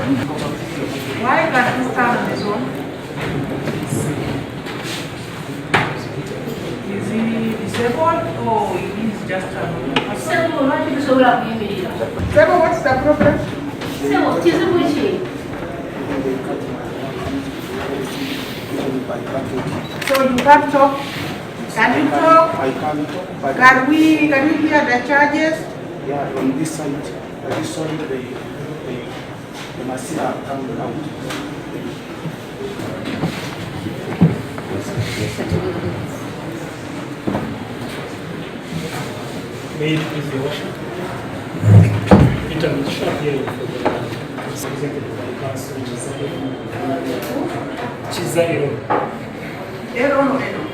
Why can't you stand on this one? Is he disabled or he's just a Disabled, not disabled of me. Disabled, what's the problem? Disabled, disabled. So you can't talk? Can you talk? I can't talk, but Can we hear the charges? yeah, on this side, they must see her coming out. May it please the worship. Internet short hearing for the executive council, Chizairo. Aaron or Aaron?